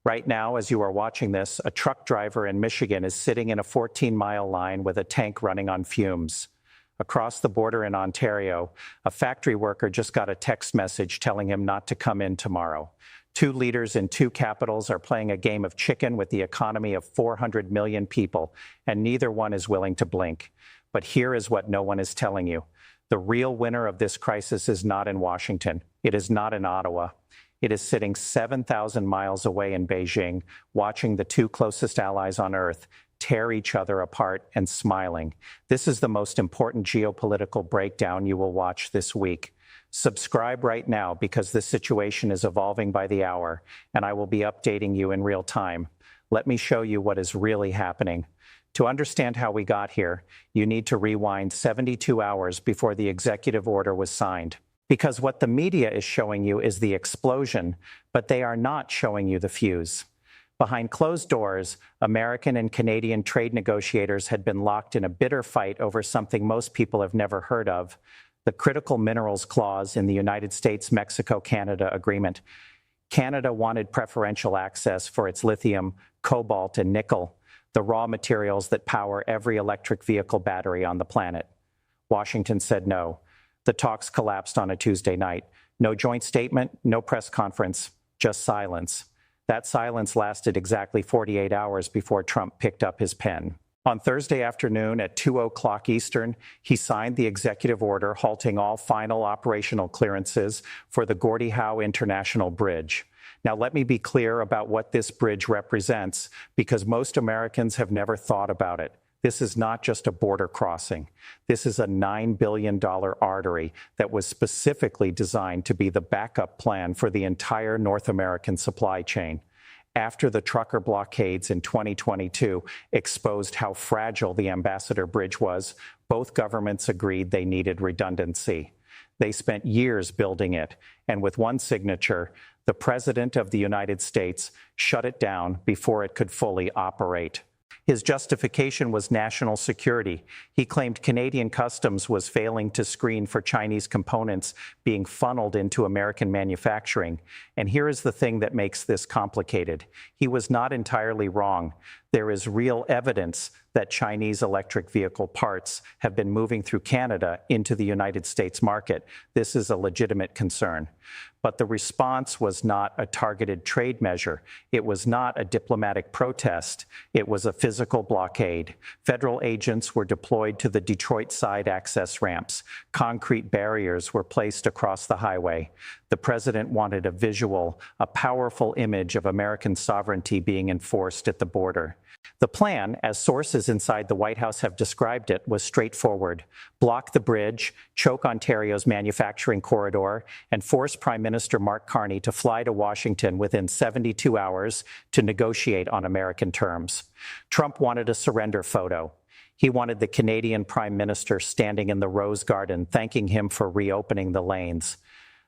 Right now, as you are watching this, a truck driver in Michigan is sitting in a 14-mile line with a tank running on fumes. Across the border in Ontario, a factory worker just got a text message telling him not to come in tomorrow. Two leaders in two capitals are playing a game of chicken with the economy of 400 million people, and neither one is willing to blink. But here is what no one is telling you. The real winner of this crisis is not in Washington. It is not in Ottawa. It is sitting 7,000 miles away in Beijing, watching the two closest allies on Earth tear each other apart and smiling. This is the most important geopolitical breakdown you will watch this week. Subscribe right now because this situation is evolving by the hour, and I will be updating you in real time. Let me show you what is really happening. To understand how we got here, you need to rewind 72 hours before the executive order was signed. Because what the media is showing you is the explosion, but they are not showing you the fuse. Behind closed doors, American and Canadian trade negotiators had been locked in a bitter fight over something most people have never heard of, the critical minerals clause in the United States-Mexico-Canada agreement. Canada wanted preferential access for its lithium, cobalt, and nickel, the raw materials that power every electric vehicle battery on the planet. Washington said no. The talks collapsed on a Tuesday night. No joint statement, no press conference, just silence. That silence lasted exactly 48 hours before Trump picked up his pen. On Thursday afternoon at 2:00 Eastern, he signed the executive order halting all final operational clearances for the Gordie Howe International Bridge. Now, let me be clear about what this bridge represents, because most Americans have never thought about it. This is not just a border crossing. This is a $9 billion artery that was specifically designed to be the backup plan for the entire North American supply chain. After the trucker blockades in 2022 exposed how fragile the Ambassador Bridge was, both governments agreed they needed redundancy. They spent years building it, and with one signature, the President of the United States shut it down before it could fully operate. His justification was national security. He claimed Canadian customs was failing to screen for Chinese components being funneled into American manufacturing. And here is the thing that makes this complicated. He was not entirely wrong. There is real evidence that Chinese electric vehicle parts have been moving through Canada into the United States market. This is a legitimate concern. But the response was not a targeted trade measure. It was not a diplomatic protest. It was a physical blockade. Federal agents were deployed to the Detroit side access ramps. Concrete barriers were placed across the highway. The president wanted a visual, a powerful image of American sovereignty being enforced at the border. The plan, as sources inside the White House have described it, was straightforward. Block the bridge, choke Ontario's manufacturing corridor, and force Prime Minister Mark Carney to fly to Washington within 72 hours to negotiate on American terms. Trump wanted a surrender photo. He wanted the Canadian Prime Minister standing in the Rose Garden thanking him for reopening the lanes.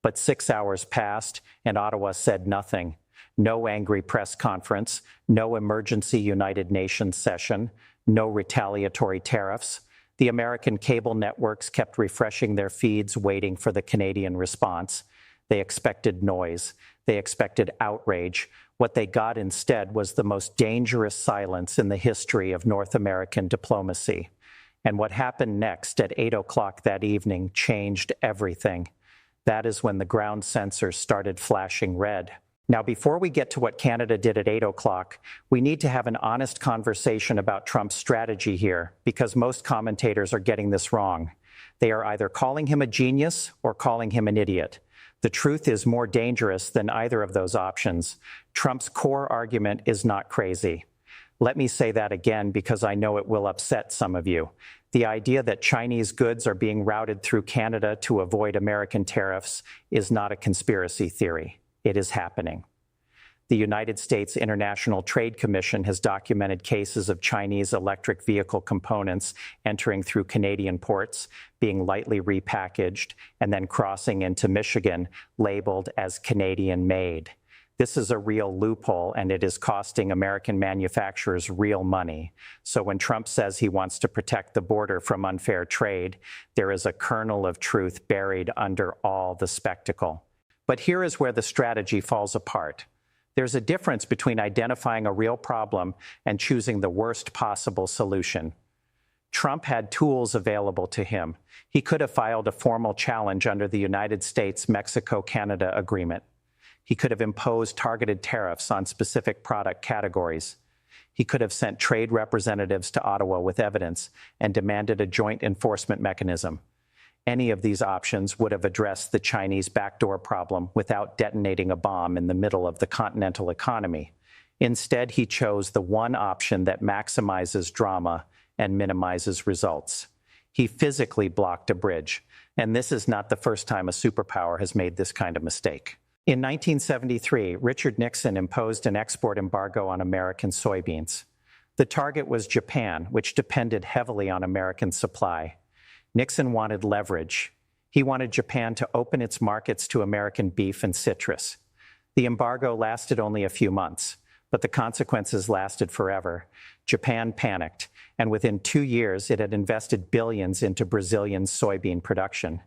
But 6 hours passed, and Ottawa said nothing. No angry press conference, no emergency United Nations session, no retaliatory tariffs. The American cable networks kept refreshing their feeds, waiting for the Canadian response. They expected noise. They expected outrage. What they got instead was the most dangerous silence in the history of North American diplomacy. And what happened next at 8:00 that evening changed everything. That is when the ground sensors started flashing red. Now, before we get to what Canada did at 8:00, we need to have an honest conversation about Trump's strategy here, because most commentators are getting this wrong. They are either calling him a genius or calling him an idiot. The truth is more dangerous than either of those options. Trump's core argument is not crazy. Let me say that again because I know it will upset some of you. The idea that Chinese goods are being routed through Canada to avoid American tariffs is not a conspiracy theory. It is happening. The United States International Trade Commission has documented cases of Chinese electric vehicle components entering through Canadian ports, being lightly repackaged, and then crossing into Michigan, labeled as Canadian-made. This is a real loophole, and it is costing American manufacturers real money. So when Trump says he wants to protect the border from unfair trade, there is a kernel of truth buried under all the spectacle. But here is where the strategy falls apart. There's a difference between identifying a real problem and choosing the worst possible solution. Trump had tools available to him. He could have filed a formal challenge under the United States-Mexico-Canada agreement. He could have imposed targeted tariffs on specific product categories. He could have sent trade representatives to Ottawa with evidence and demanded a joint enforcement mechanism. Any of these options would have addressed the Chinese backdoor problem without detonating a bomb in the middle of the continental economy. Instead, he chose the one option that maximizes drama and minimizes results. He physically blocked a bridge, and this is not the first time a superpower has made this kind of mistake. In 1973, Richard Nixon imposed an export embargo on American soybeans. The target was Japan, which depended heavily on American supply. Nixon wanted leverage. He wanted Japan to open its markets to American beef and citrus. The embargo lasted only a few months, but the consequences lasted forever. Japan panicked, and within 2 years, it had invested billions into Brazilian soybean production.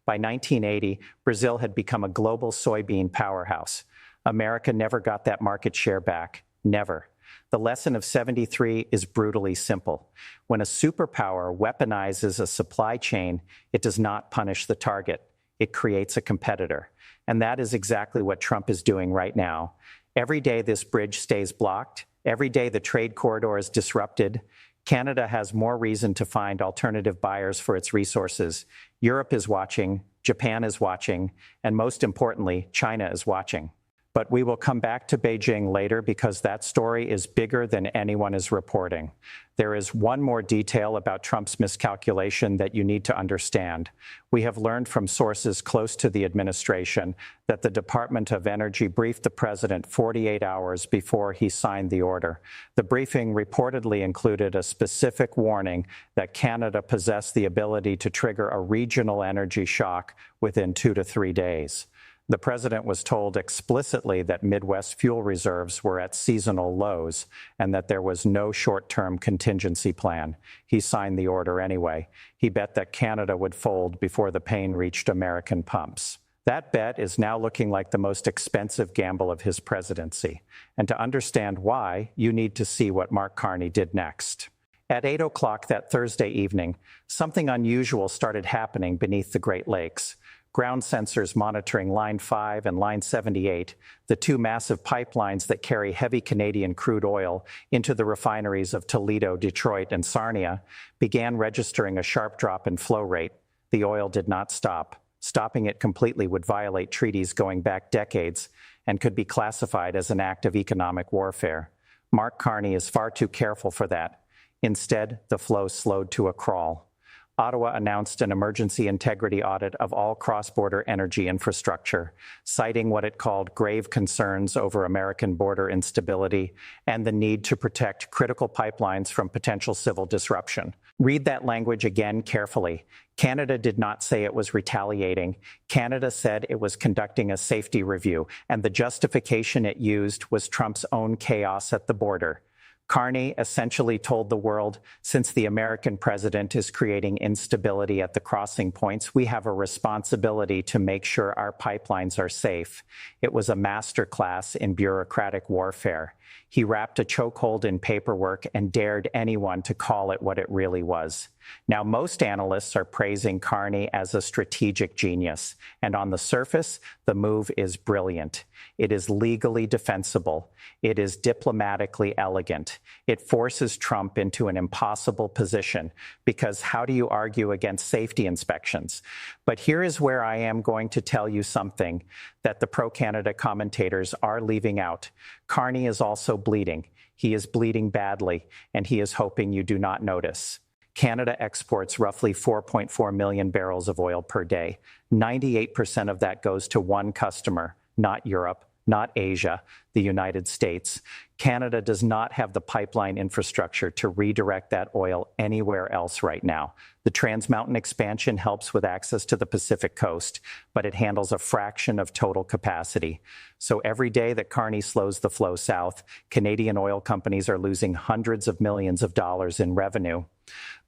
By 1980, Brazil had become a global soybean powerhouse. America never got that market share back. Never. The lesson of 73 is brutally simple. When a superpower weaponizes a supply chain, it does not punish the target. It creates a competitor. And that is exactly what Trump is doing right now. Every day this bridge stays blocked, every day the trade corridor is disrupted, Canada has more reason to find alternative buyers for its resources. Europe is watching, Japan is watching, and most importantly, China is watching. But we will come back to Beijing later because that story is bigger than anyone is reporting. There is one more detail about Trump's miscalculation that you need to understand. We have learned from sources close to the administration that the Department of Energy briefed the president 48 hours before he signed the order. The briefing reportedly included a specific warning that Canada possessed the ability to trigger a regional energy shock within 2 to 3 days. The president was told explicitly that Midwest fuel reserves were at seasonal lows and that there was no short-term contingency plan. He signed the order anyway. He bet that Canada would fold before the pain reached American pumps. That bet is now looking like the most expensive gamble of his presidency. And to understand why, you need to see what Mark Carney did next. At 8 o'clock that Thursday evening, something unusual started happening beneath the Great Lakes. Ground sensors monitoring Line 5 and Line 78, the two massive pipelines that carry heavy Canadian crude oil into the refineries of Toledo, Detroit, and Sarnia, began registering a sharp drop in flow rate. The oil did not stop. Stopping it completely would violate treaties going back decades and could be classified as an act of economic warfare. Mark Carney is far too careful for that. Instead, the flow slowed to a crawl. Ottawa announced an emergency integrity audit of all cross-border energy infrastructure, citing what it called grave concerns over American border instability and the need to protect critical pipelines from potential civil disruption. Read that language again carefully. Canada did not say it was retaliating. Canada said it was conducting a safety review, and the justification it used was Trump's own chaos at the border. Carney essentially told the world, since the American president is creating instability at the crossing points, we have a responsibility to make sure our pipelines are safe. It was a masterclass in bureaucratic warfare. He wrapped a chokehold in paperwork and dared anyone to call it what it really was. Now, most analysts are praising Carney as a strategic genius, and on the surface, the move is brilliant. It is legally defensible. It is diplomatically elegant. It forces Trump into an impossible position, because how do you argue against safety inspections? But here is where I am going to tell you something that the pro-Canada commentators are leaving out. Carney is also bleeding. He is bleeding badly, and he is hoping you do not notice. Canada exports roughly 4.4 million barrels of oil per day. 98% of that goes to one customer, not Europe, not Asia, the United States. Canada does not have the pipeline infrastructure to redirect that oil anywhere else right now. The Trans Mountain expansion helps with access to the Pacific coast, but it handles a fraction of total capacity. So every day that Carney slows the flow south, Canadian oil companies are losing hundreds of millions of dollars in revenue.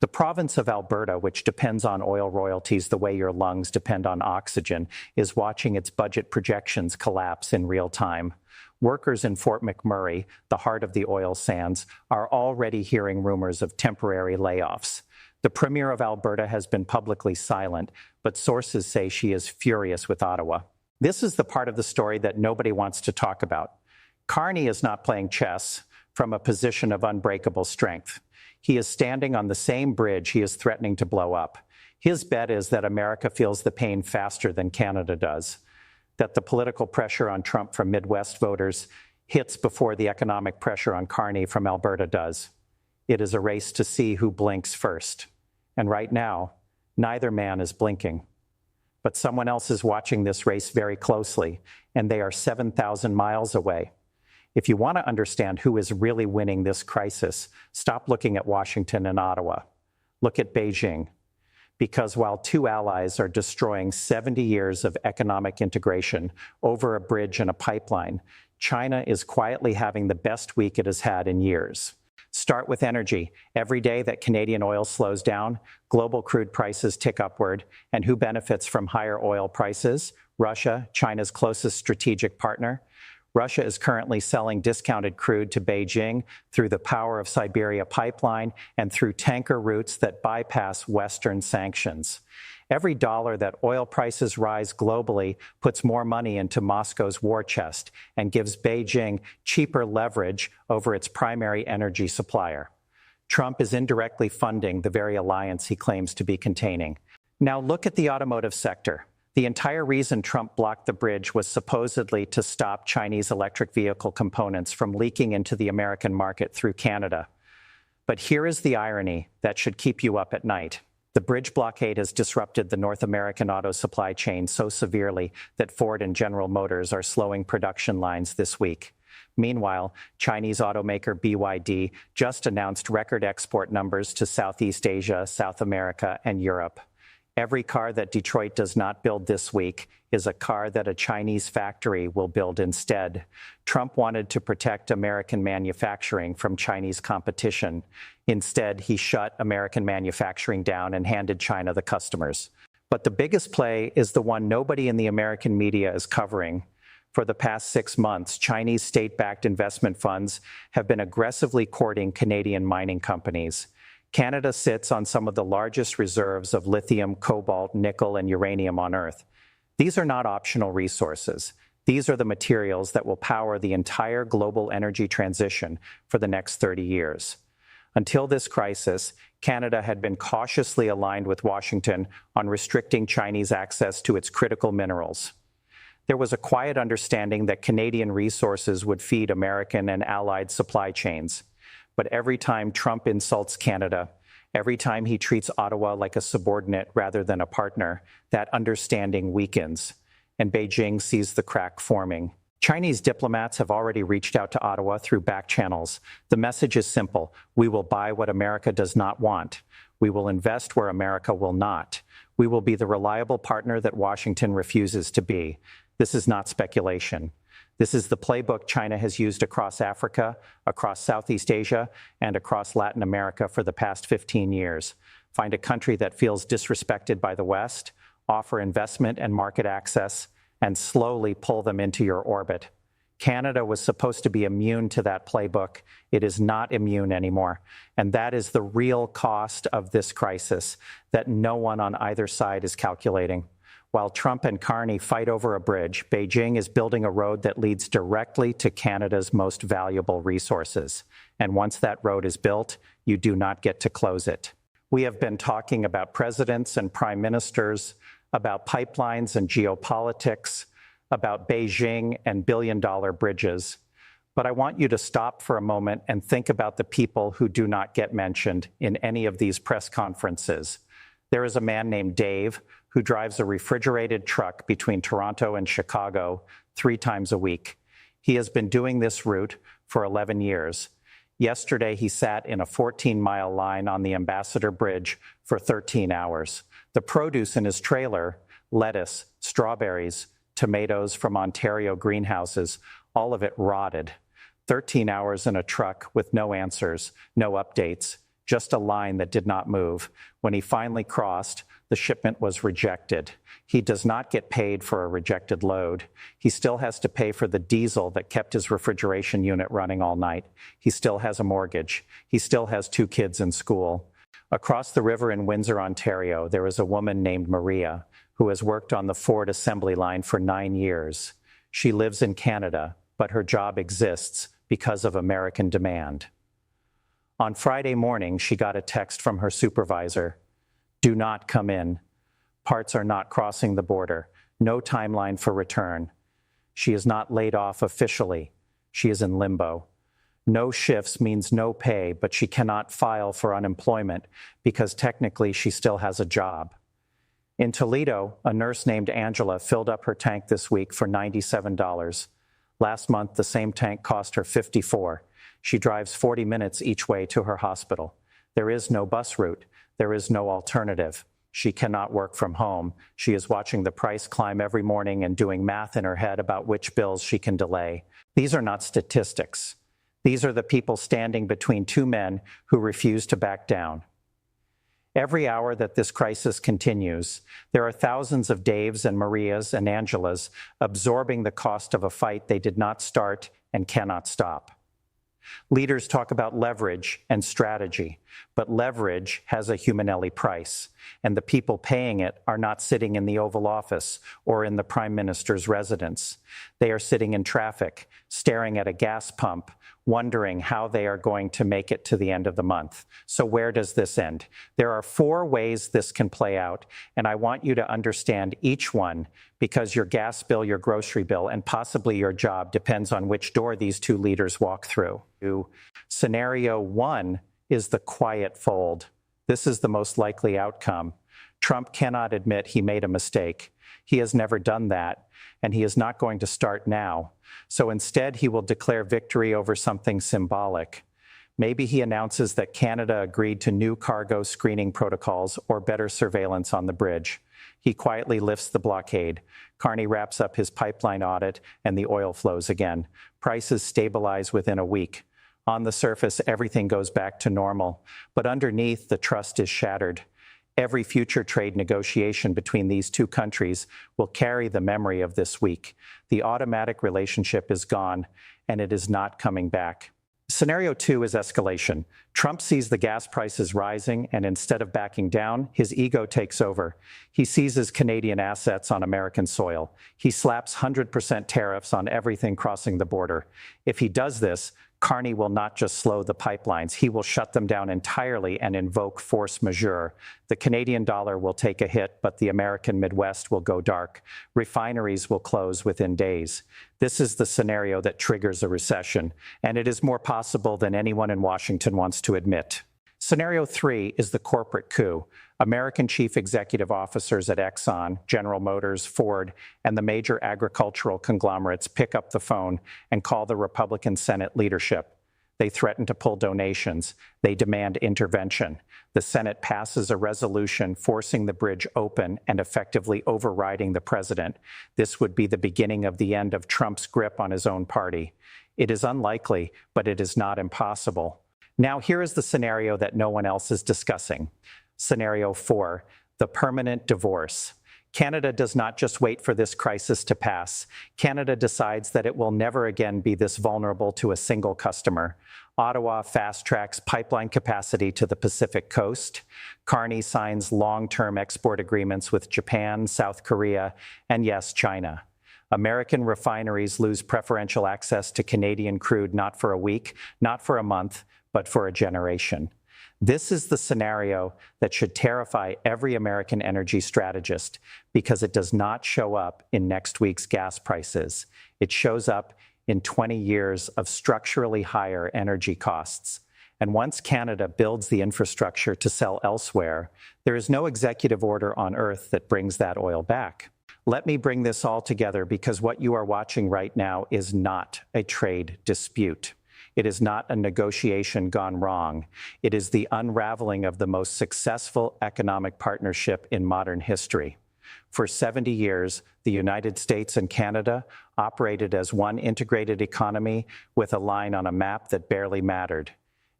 The province of Alberta, which depends on oil royalties the way your lungs depend on oxygen, is watching its budget projections collapse in real time. Workers in Fort McMurray, the heart of the oil sands, are already hearing rumors of temporary layoffs. The Premier of Alberta has been publicly silent, but sources say she is furious with Ottawa. This is the part of the story that nobody wants to talk about. Carney is not playing chess from a position of unbreakable strength. He is standing on the same bridge he is threatening to blow up. His bet is that America feels the pain faster than Canada does, that the political pressure on Trump from Midwest voters hits before the economic pressure on Carney from Alberta does. It is a race to see who blinks first. And right now, neither man is blinking. But someone else is watching this race very closely, and they are 7,000 miles away. If you want to understand who is really winning this crisis, stop looking at Washington and Ottawa. Look at Beijing. Because while two allies are destroying 70 years of economic integration over a bridge and a pipeline, China is quietly having the best week it has had in years. Start with energy. Every day that Canadian oil slows down, global crude prices tick upward. And who benefits from higher oil prices? Russia, China's closest strategic partner. Russia is currently selling discounted crude to Beijing through the Power of Siberia pipeline and through tanker routes that bypass Western sanctions. Every dollar that oil prices rise globally puts more money into Moscow's war chest and gives Beijing cheaper leverage over its primary energy supplier. Trump is indirectly funding the very alliance he claims to be containing. Now look at the automotive sector. The entire reason Trump blocked the bridge was supposedly to stop Chinese electric vehicle components from leaking into the American market through Canada. But here is the irony that should keep you up at night. The bridge blockade has disrupted the North American auto supply chain so severely that Ford and General Motors are slowing production lines this week. Meanwhile, Chinese automaker BYD just announced record export numbers to Southeast Asia, South America, and Europe. Every car that Detroit does not build this week is a car that a Chinese factory will build instead. Trump wanted to protect American manufacturing from Chinese competition. Instead, he shut American manufacturing down and handed China the customers. But the biggest play is the one nobody in the American media is covering. For the past 6 months, Chinese state-backed investment funds have been aggressively courting Canadian mining companies. Canada sits on some of the largest reserves of lithium, cobalt, nickel, and uranium on Earth. These are not optional resources. These are the materials that will power the entire global energy transition for the next 30 years. Until this crisis, Canada had been cautiously aligned with Washington on restricting Chinese access to its critical minerals. There was a quiet understanding that Canadian resources would feed American and allied supply chains. But every time Trump insults Canada, every time he treats Ottawa like a subordinate rather than a partner, that understanding weakens, and Beijing sees the crack forming. Chinese diplomats have already reached out to Ottawa through back channels. The message is simple. We will buy what America does not want. We will invest where America will not. We will be the reliable partner that Washington refuses to be. This is not speculation. This is the playbook China has used across Africa, across Southeast Asia, and across Latin America for the past 15 years. Find a country that feels disrespected by the West, offer investment and market access, and slowly pull them into your orbit. Canada was supposed to be immune to that playbook. It is not immune anymore. And that is the real cost of this crisis that no one on either side is calculating. While Trump and Carney fight over a bridge, Beijing is building a road that leads directly to Canada's most valuable resources. And once that road is built, you do not get to close it. We have been talking about presidents and prime ministers, about pipelines and geopolitics, about Beijing and billion-dollar bridges. But I want you to stop for a moment and think about the people who do not get mentioned in any of these press conferences. There is a man named Dave who drives a refrigerated truck between Toronto and Chicago 3 times a week. He has been doing this route for 11 years. Yesterday, he sat in a 14-mile line on the Ambassador Bridge for 13 hours. The produce in his trailer, lettuce, strawberries, tomatoes from Ontario greenhouses, all of it rotted. 13 hours in a truck with no answers, no updates. just a line that did not move. When he finally crossed, the shipment was rejected. He does not get paid for a rejected load. He still has to pay for the diesel that kept his refrigeration unit running all night. He still has a mortgage. He still has 2 kids in school. Across the river in Windsor, Ontario, there is a woman named Maria who has worked on the Ford assembly line for 9 years. She lives in Canada, but her job exists because of American demand. On Friday morning, she got a text from her supervisor. Do not come in. Parts are not crossing the border. No timeline for return. She is not laid off officially. She is in limbo. No shifts means no pay, but she cannot file for unemployment because technically she still has a job. In Toledo, a nurse named Angela filled up her tank this week for $97. Last month, the same tank cost her $54. She drives 40 minutes each way to her hospital. There is no bus route. There is no alternative. She cannot work from home. She is watching the price climb every morning and doing math in her head about which bills she can delay. These are not statistics. These are the people standing between 2 men who refuse to back down. Every hour that this crisis continues, there are thousands of Daves and Marias and Angelas absorbing the cost of a fight they did not start and cannot stop. Leaders talk about leverage and strategy, but leverage has a Humanelli price, and the people paying it are not sitting in the Oval Office or in the Prime Minister's residence. They are sitting in traffic, staring at a gas pump, wondering how they are going to make it to the end of the month. So where does this end? There are 4 ways this can play out, and I want you to understand each one because your gas bill, your grocery bill, and possibly your job depends on which door these 2 leaders walk through. Scenario 1 is the quiet fold. This is the most likely outcome. Trump cannot admit he made a mistake. He has never done that, and he is not going to start now. So instead, he will declare victory over something symbolic. Maybe he announces that Canada agreed to new cargo screening protocols or better surveillance on the bridge. He quietly lifts the blockade. Carney wraps up his pipeline audit, and the oil flows again. Prices stabilize within a week. On the surface, everything goes back to normal, but underneath, the trust is shattered. Every future trade negotiation between these 2 countries will carry the memory of this week. The automatic relationship is gone, and it is not coming back. Scenario 2 is escalation. Trump sees the gas prices rising, and instead of backing down, his ego takes over. He seizes Canadian assets on American soil. He slaps 100% tariffs on everything crossing the border. If he does this, Carney will not just slow the pipelines, he will shut them down entirely and invoke force majeure. The Canadian dollar will take a hit, but the American Midwest will go dark. Refineries will close within days. This is the scenario that triggers a recession, and it is more possible than anyone in Washington wants to admit. Scenario 3 is the corporate coup. American chief executive officers at Exxon, General Motors, Ford, and the major agricultural conglomerates pick up the phone and call the Republican Senate leadership. They threaten to pull donations. They demand intervention. The Senate passes a resolution forcing the bridge open and effectively overriding the president. This would be the beginning of the end of Trump's grip on his own party. It is unlikely, but it is not impossible. Now, here is the scenario that no one else is discussing. Scenario 4, the permanent divorce. Canada does not just wait for this crisis to pass. Canada decides that it will never again be this vulnerable to a single customer. Ottawa fast-tracks pipeline capacity to the Pacific coast. Carney signs long-term export agreements with Japan, South Korea, and yes, China. American refineries lose preferential access to Canadian crude not for a week, not for a month, but for a generation. This is the scenario that should terrify every American energy strategist because it does not show up in next week's gas prices. It shows up in 20 years of structurally higher energy costs. And once Canada builds the infrastructure to sell elsewhere, there is no executive order on earth that brings that oil back. Let me bring this all together because what you are watching right now is not a trade dispute. It is not a negotiation gone wrong. It is the unraveling of the most successful economic partnership in modern history. For 70 years, the United States and Canada operated as one integrated economy with a line on a map that barely mattered.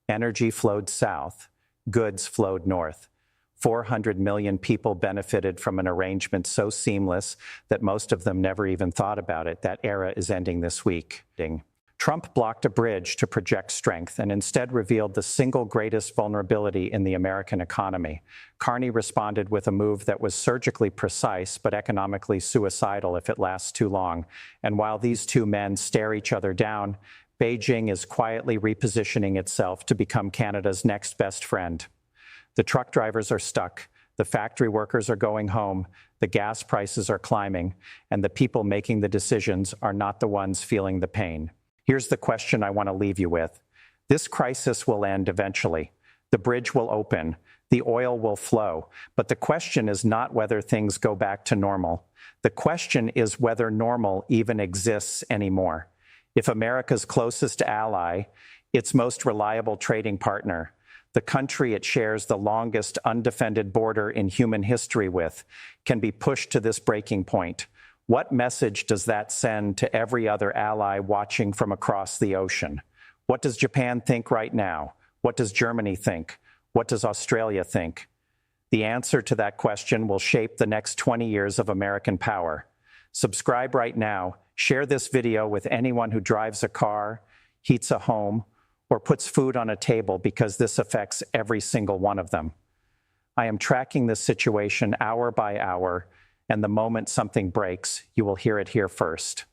Energy flowed south. Goods flowed north. 400 million people benefited from an arrangement so seamless that most of them never even thought about it. That era is ending this week. Trump blocked a bridge to project strength and instead revealed the single greatest vulnerability in the American economy. Carney responded with a move that was surgically precise but economically suicidal if it lasts too long. And while these two men stare each other down, Beijing is quietly repositioning itself to become Canada's next best friend. The truck drivers are stuck, the factory workers are going home, the gas prices are climbing, and the people making the decisions are not the ones feeling the pain. Here's the question I want to leave you with. This crisis will end eventually. The bridge will open. The oil will flow. But the question is not whether things go back to normal. The question is whether normal even exists anymore. If America's closest ally, its most reliable trading partner, the country it shares the longest undefended border in human history with, can be pushed to this breaking point, what message does that send to every other ally watching from across the ocean? What does Japan think right now? What does Germany think? What does Australia think? The answer to that question will shape the next 20 years of American power. Subscribe right now. Share this video with anyone who drives a car, heats a home, or puts food on a table, because this affects every single one of them. I am tracking this situation hour by hour, and the moment something breaks, you will hear it here first.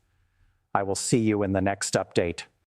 I will see you in the next update.